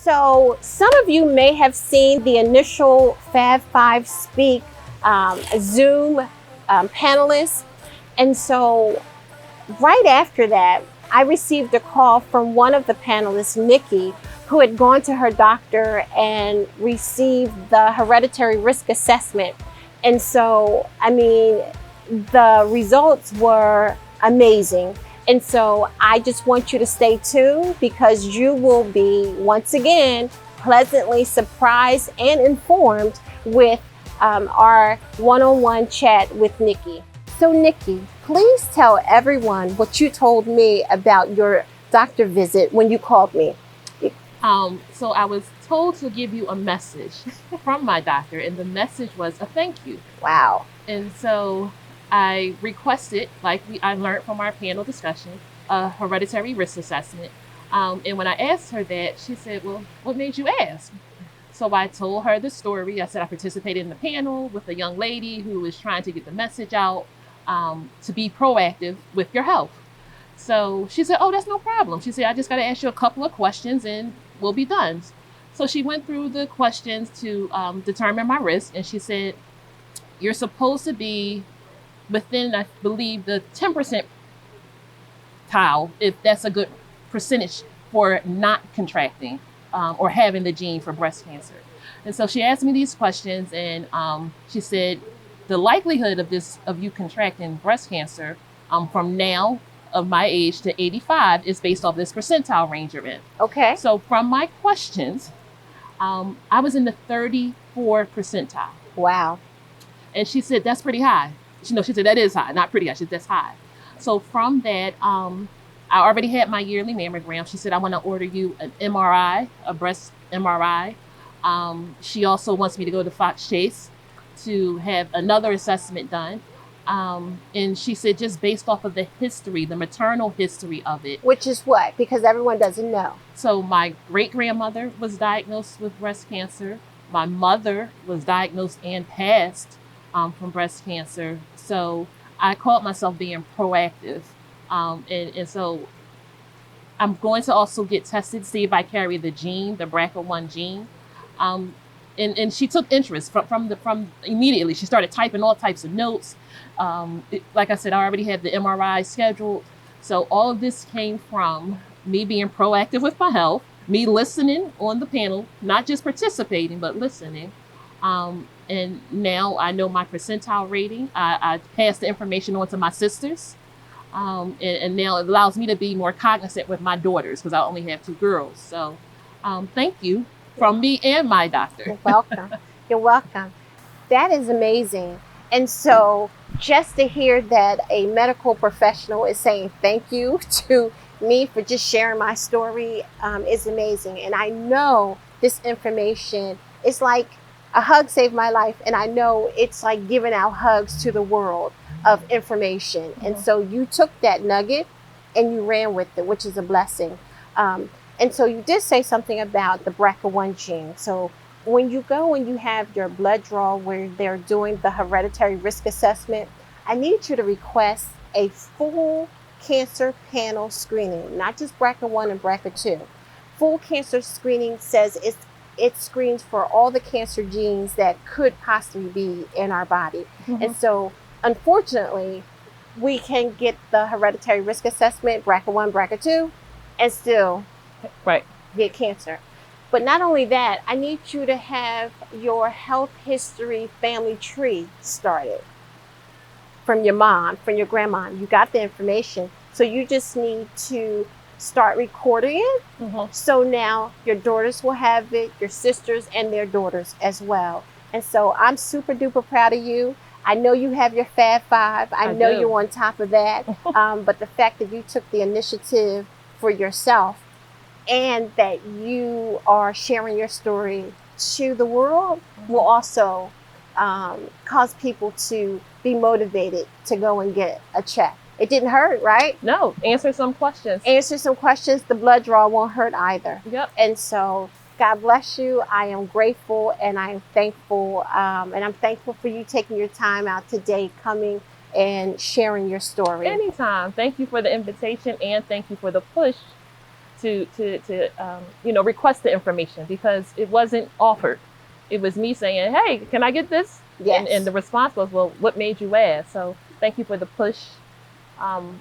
So some of you may have seen the initial Fab Five Speak Zoom panelists. And so right after that, I received a call from one of the panelists, Nikki, who had gone to her doctor and received the hereditary risk assessment. And so, I mean, the results were amazing. And so I just want you to stay tuned, because you will be, once again, pleasantly surprised and informed with our one-on-one chat with Nikki. So Nikki, please tell everyone what you told me about your doctor visit when you called me. So I was told to give you a message from my doctor, and the message was a thank you. Wow. And so I requested, like I learned from our panel discussion, a hereditary risk assessment. And when I asked her that, she said, well, what made you ask? So I told her the story. I said I participated in the panel with a young lady who was trying to get the message out, to be proactive with your health. So she said, oh, that's no problem. She said, I just got to ask you a couple of questions and we'll be done. So she went through the questions to determine my risk. And she said, you're supposed to be within, I believe, the 10% tile, if that's a good percentage for not contracting or having the gene for breast cancer. And so she asked me these questions, and she said, the likelihood of you contracting breast cancer from now of my age to 85 is based off this percentile range you're in. Okay. So from my questions, I was in the 34 percentile. Wow. And she said, that's pretty high. She said, that is high, not pretty high. She said, that's high. So from that, I already had my yearly mammogram. She said, I want to order you an MRI, a breast MRI. She also wants me to go to Fox Chase to have another assessment done. And she said, just based off of the history, the maternal history of it. Which is what? Because everyone doesn't know. So my great-grandmother was diagnosed with breast cancer. My mother was diagnosed and passed from breast cancer. So I called myself being proactive. And so I'm going to also get tested to see if I carry the gene, the BRCA1 gene. And she took interest from immediately. She started typing all types of notes. Like I said, I already had the MRI scheduled. So all of this came from me being proactive with my health, me listening on the panel, not just participating, but listening. And now I know my percentile rating. I passed the information on to my sisters. And now it allows me to be more cognizant with my daughters, because I only have 2 girls. So thank you from me and my doctor. You're welcome. You're welcome. That is amazing. And so just to hear that a medical professional is saying thank you to me for just sharing my story is amazing. And I know this information is like a hug saved my life. And I know it's like giving out hugs to the world of information. Mm-hmm. And so you took that nugget and you ran with it, which is a blessing. And so you did say something about the BRCA1 gene. So when you go and you have your blood draw where they're doing the hereditary risk assessment, I need you to request a full cancer panel screening, not just BRCA1 and BRCA2. Full cancer screening says it screens for all the cancer genes that could possibly be in our body. Mm-hmm. And so unfortunately, we can get the hereditary risk assessment, BRCA1, BRCA2, and still get cancer. But not only that, I need you to have your health history family tree started from your mom, from your grandma. You got the information. So you just need to start recording it. Mm-hmm. So now your daughters will have it, your sisters and their daughters as well. And so I'm super duper proud of you. I know you have your Fab Five. I know you're on top of that. But the fact that you took the initiative for yourself and that you are sharing your story to the world will also cause people to be motivated to go and get a check. It didn't hurt, right? No, answer some questions. Answer some questions. The blood draw won't hurt either. Yep. And so God bless you. I am grateful and I'm thankful. And I'm thankful for you taking your time out today, coming and sharing your story. Anytime. Thank you for the invitation and thank you for the push to request the information because it wasn't offered. It was me saying, "Hey, can I get this?" Yes. And the response was, "Well, what made you ask?" So thank you for the push. Um,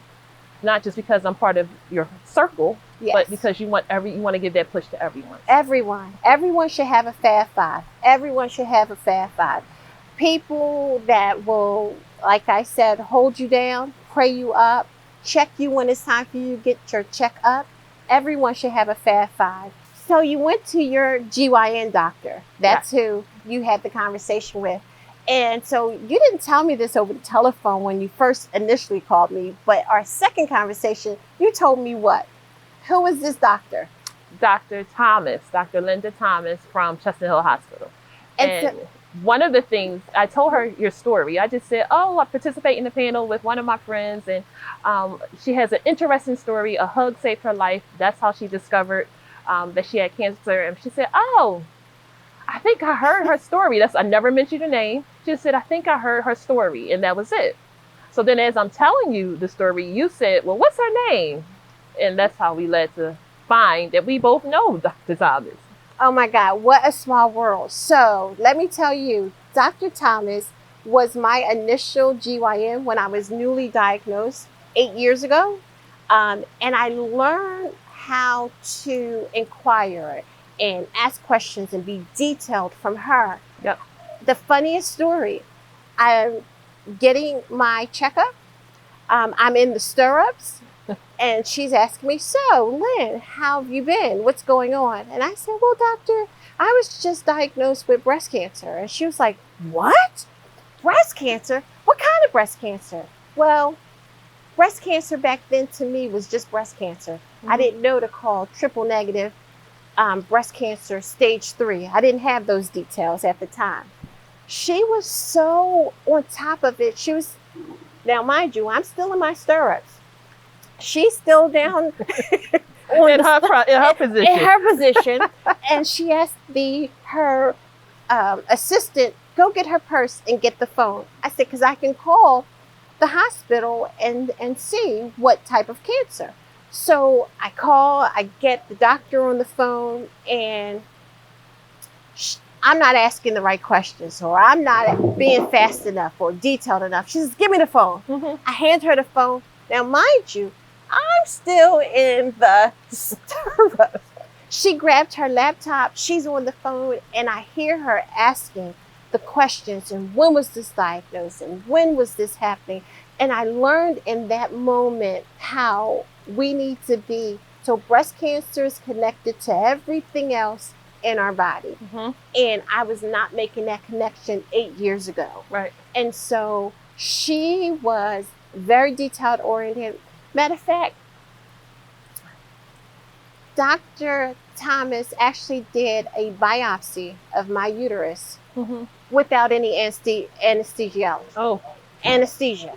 Not just because I'm part of your circle, Yes. but because you want to give that push to everyone. Everyone should have a Fab Five. Everyone should have a Fab Five. People that will, like I said, hold you down, pray you up, check you when it's time for you to get your checkup. Everyone should have a Fab Five. So you went to your GYN doctor. That's who you had the conversation with. And so you didn't tell me this over the telephone when you first initially called me, but our second conversation, you told me what? Who was this doctor? Dr. Thomas, Dr. Linda Thomas from Chestnut Hill Hospital. And one of the things, I told her your story. I just said, oh, I participate in the panel with one of my friends, and she has an interesting story. A hug saved her life. That's how she discovered that she had cancer. And she said, oh, I think I heard her story. I never mentioned her name. She just said, I think I heard her story, and that was it. So then as I'm telling you the story, you said, well, what's her name? And that's how we led to find that we both know Dr. Thomas. Oh my God, what a small world. So let me tell you, Dr. Thomas was my initial GYN when I was newly diagnosed 8 years ago. And I learned how to inquire and ask questions and be detailed from her. Yep. The funniest story, I'm getting my checkup. I'm in the stirrups and she's asking me, so Lynn, how have you been? What's going on? And I said, well, doctor, I was just diagnosed with breast cancer. And she was like, what? Breast cancer? What kind of breast cancer? Well, breast cancer back then to me was just breast cancer. Mm-hmm. I didn't know to call triple negative breast cancer stage 3. I didn't have those details at the time. She was so on top of it. She was, now mind you, I'm still in my stirrups. She's still down in her position. In her position, and she asked her assistant, go get her purse and get the phone. I said, because I can call the hospital and see what type of cancer. So I call, I get the doctor on the phone, and I'm not asking the right questions, or I'm not being fast enough or detailed enough. She says, give me the phone. Mm-hmm. I hand her the phone. Now, mind you, I'm still in the stirrups. She grabbed her laptop. She's on the phone, and I hear her asking the questions. And when was this diagnosed? And when was this happening? And I learned in that moment how we need to be. So breast cancer is connected to everything else in our body. Mm-hmm. And I was not making that connection 8 years ago. Right. And so she was very detailed oriented. Matter of fact, Dr. Thomas actually did a biopsy of my uterus without any anesthesia. Oh. Anesthesia.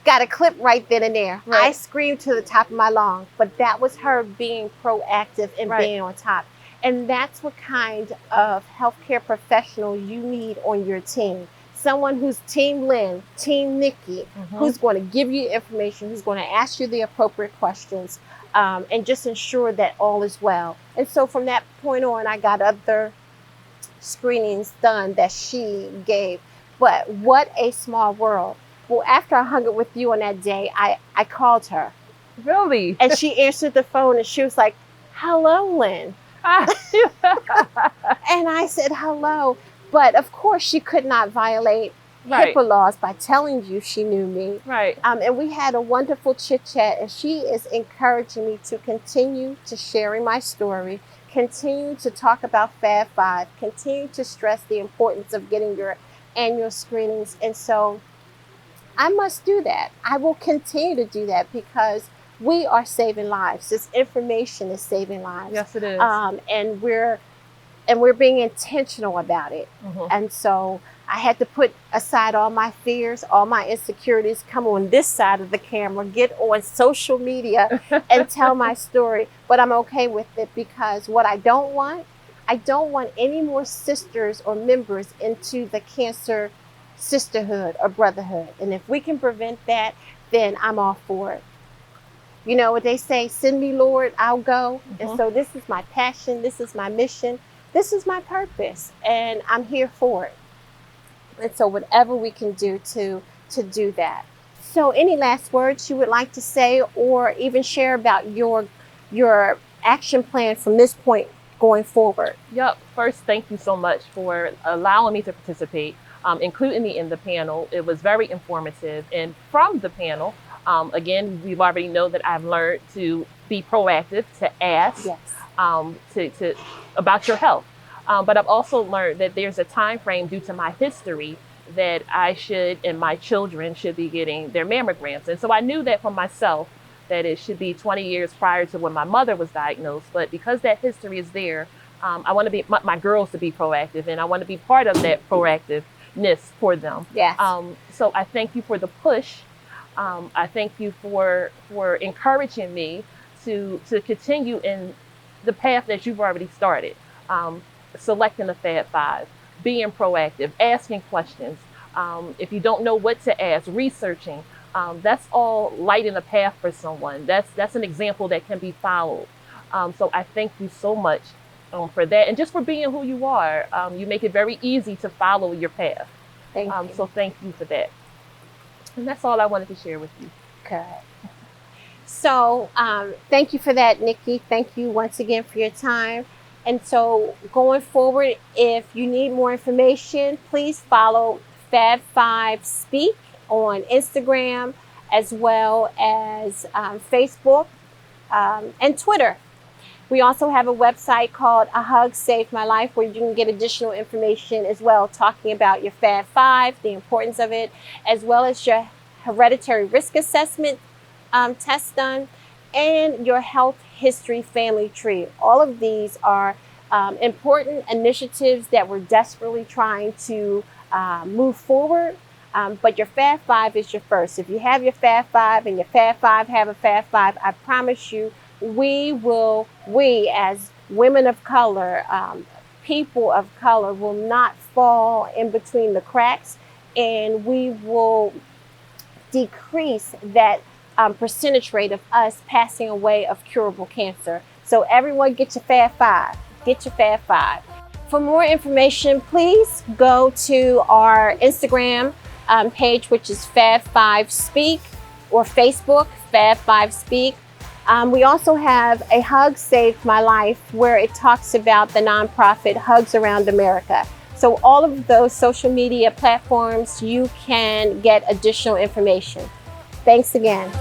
Got a clip right then and there. Right. I screamed to the top of my lungs, but that was her being proactive and being on top. And that's what kind of healthcare professional you need on your team. Someone who's Team Lynn, Team Nikki, who's going to give you information, who's going to ask you the appropriate questions, and just ensure that all is well. And so from that point on, I got other screenings done that she gave. But what a small world. Well, after I hung it with you on that day, I called her. Really? And she answered the phone, and she was like, hello, Lynn. And I said, hello. But of course, she could not violate HIPAA laws by telling you she knew me. Right. And we had a wonderful chit chat, and she is encouraging me to continue to sharing my story, continue to talk about Fab Five, continue to stress the importance of getting your annual screenings. And so I must do that. I will continue to do that because we are saving lives. This information is saving lives. Yes, it is. And we're being intentional about it. And so I had to put aside all my fears, all my insecurities, come on this side of the camera, get on social media and tell my story. But I'm okay with it because what I don't want any more sisters or members into the cancer sisterhood or brotherhood. And if we can prevent that, then I'm all for it. You know what they say, send me, Lord, I'll go. And Mhm. so this is my passion, this is my mission, this is my purpose, and I'm here for it. And so whatever we can do to do that. So any last words you would like to say, or even share about your action plan from this point going forward? Yep. First, thank you so much for allowing me to participate, including me in the panel. It was very informative. And from the panel, again, we've already know that I've learned to be proactive, to ask, Yes. to about your health. But I've also learned that there's a time frame due to my history that I should and my children should be getting their mammograms. And so I knew that for myself, that it should be 20 years prior to when my mother was diagnosed. But because that history is there, I want to be my girls to be proactive, and I want to be part of that proactiveness for them. Yes. So I thank you for the push. I thank you for encouraging me to continue in the path that you've already started. Selecting the Fab Five, being proactive, asking questions. If you don't know what to ask, researching. That's all lighting a path for someone. That's an example that can be followed. So I thank you so much for that, and just for being who you are. You make it very easy to follow your path. Thank you. So thank you for that. And that's all I wanted to share with you. Good. So thank you for that, Nikki. Thank you once again for your time. And so going forward, if you need more information, please follow Fab5 Speak on Instagram, as well as Facebook and Twitter. We also have a website called A Hug Saved My Life, where you can get additional information as well, talking about your Fab Five, the importance of it, as well as your hereditary risk assessment test done, and your health history family tree. All of these are important initiatives that we're desperately trying to move forward. But your Fab Five is your first. If you have your Fab Five and your Fab Five have a Fab Five, I promise you, we as women of color, people of color, will not fall in between the cracks, and we will decrease that percentage rate of us passing away of curable cancer. So everyone get your Fab Five. Get your Fab Five. For more information, please go to our Instagram page, which is Fab5 Speak, or Facebook, Fab5 Speak. We also have a Hug Saved My Life, where it talks about the nonprofit Hugs Around America. So all of those social media platforms, you can get additional information. Thanks again.